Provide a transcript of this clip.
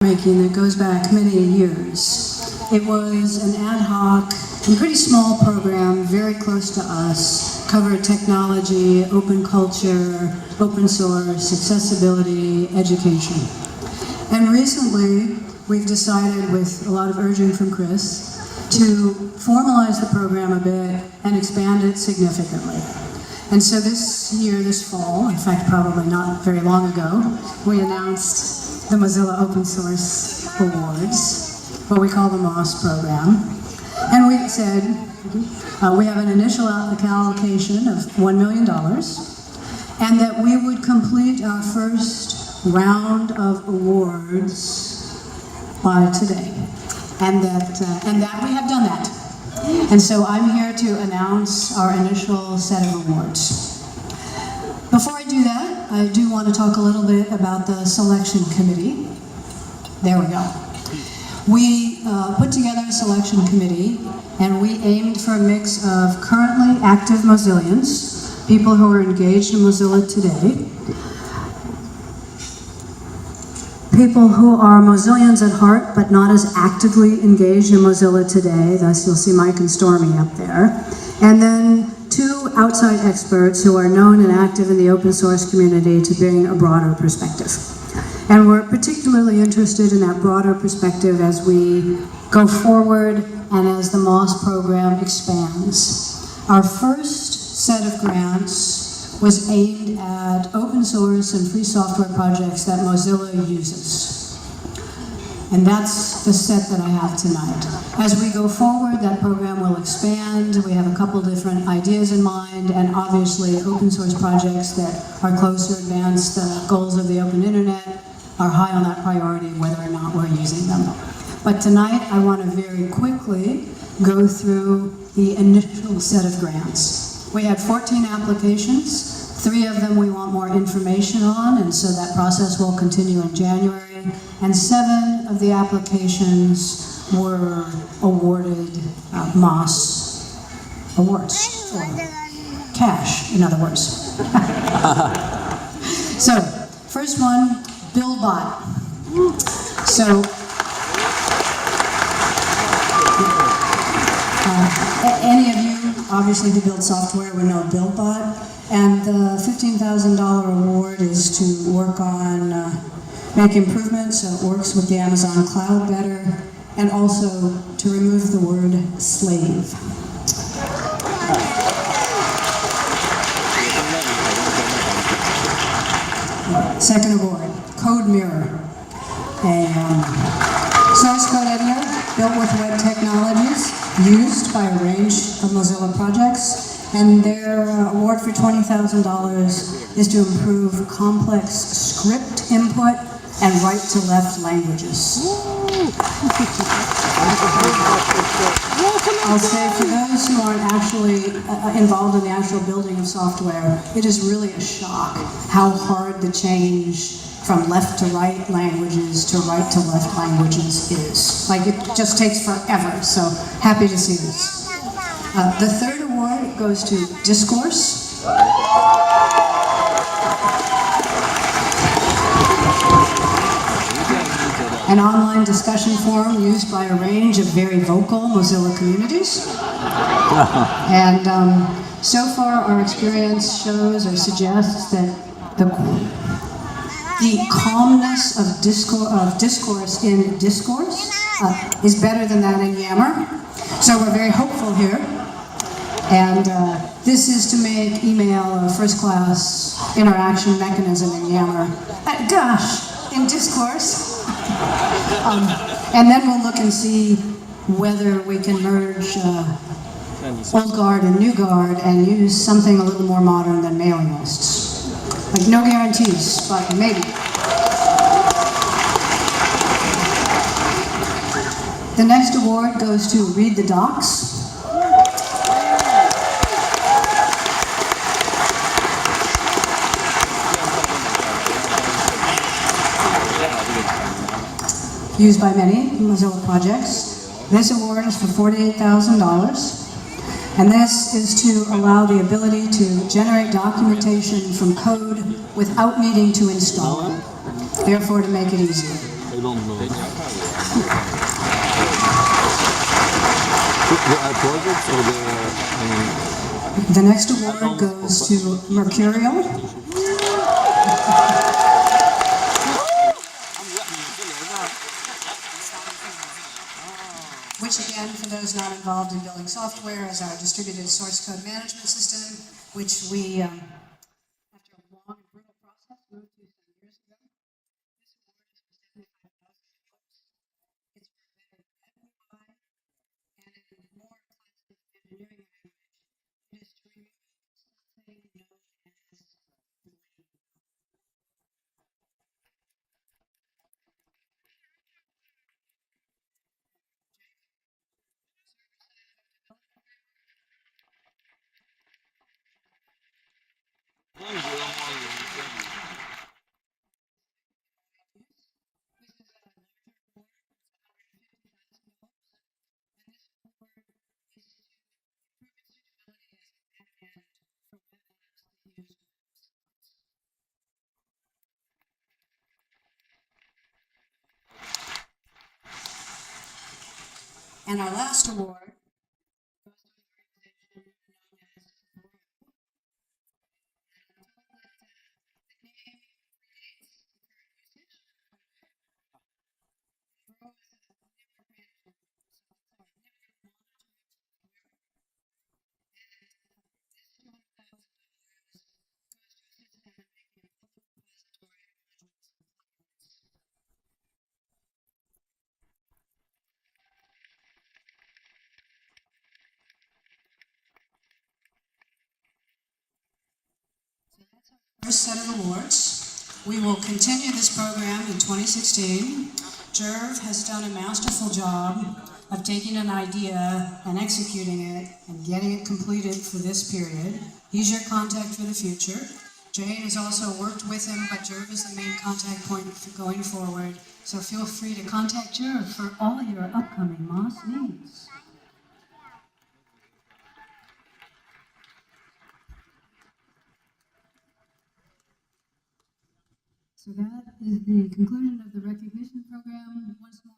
making that goes back many years. It was an ad hoc and pretty small program, very close to us, covered technology, open culture, open source, accessibility, education. And recently, we've decided, with a lot of urging from Chris, to formalize the program a bit and expand it significantly. And so this year, this fall, in fact probably not very long ago, we announced the Mozilla Open Source Awards, what we call the MOS program. And we said we have an initial allocation of $1 million, and that we would complete our first round of awards by today. And that we have done that. And so I'm here to announce our initial set of awards. Before I do that, I do want to talk a little bit about the selection committee. There we go. We put together a selection committee, and we aimed for a mix of currently active Mozillians, people who are engaged in Mozilla today, people who are Mozillians at heart but not as actively engaged in Mozilla today, thus you'll see Mike and Stormy up there, and then two outside experts who are known and active in the open source community to bring a broader perspective. And we're particularly interested in that broader perspective as we go forward and as the MOS program expands. Our first set of grants was aimed at open source and free software projects that Mozilla uses. And that's the set that I have tonight. As we go forward, that program will expand. We have a couple different ideas in mind, and obviously open source projects that are closer advanced goals of the open internet are high on that priority, whether or not we're using them. But tonight, I want to very quickly go through the initial set of grants. We had 14 applications. 3 of them we want more information on, and so that process will continue in January. And 7 of the applications were awarded MOS awards, or cash, in other words. So, first one, BuildBot. So, any of you, obviously, to build software would know BuildBot, and the $15,000 award is to work on make improvements so it works with the Amazon cloud better, and also to remove the word slave. Second award, CodeMirror, a source code editor built with web technologies, used by a range of Mozilla projects, and their award for $20,000 is to improve complex script input and right-to-left languages. I'll say, for those who aren't actually involved in the actual building of software, it is really a shock how hard the change from left to right languages to right to left languages is. Like, it just takes forever, so happy to see this. The third award goes to Discourse. An online discussion forum used by a range of very vocal Mozilla communities. And so far our experience shows or suggests that the calmness of discourse in discourse is better than that in Yammer. So we're very hopeful here. And this is to make email a first-class interaction mechanism in Yammer. In discourse. And then we'll look and see whether we can merge old guard and new guard and use something a little more modern than mailing lists. Like, no guarantees, but maybe. The next award goes to Read the Docs. Used by many Mozilla projects. This award is for $48,000. And this is to allow the ability to generate documentation from code without needing to install it, therefore to make it easier. don't know. There are projects or there are, The next award goes to Mercurial. Which again, for those not involved in building software, is our distributed source code management system, which we, after a long and brutal process, moved to some years ago. This award is for 75,000 folks. It's for better web UI, and in more classic engineering language, it is to remove something known as And our last award goes to an organization known as the name predates the current usage. Grow is a network management, network monitoring software. And this $200,000 goes to assist them in making a public repository of modules and plugins. So that's our first set of awards. We will continue this program in 2016. Jerv has done a masterful job of taking an idea and executing it and getting it completed for this period. He's your contact for the future. Jane has also worked with him, but Jerv is the main contact point for going forward. So feel free to contact Jerv for all your upcoming MOS needs. So that is the conclusion of the recognition program. Once more.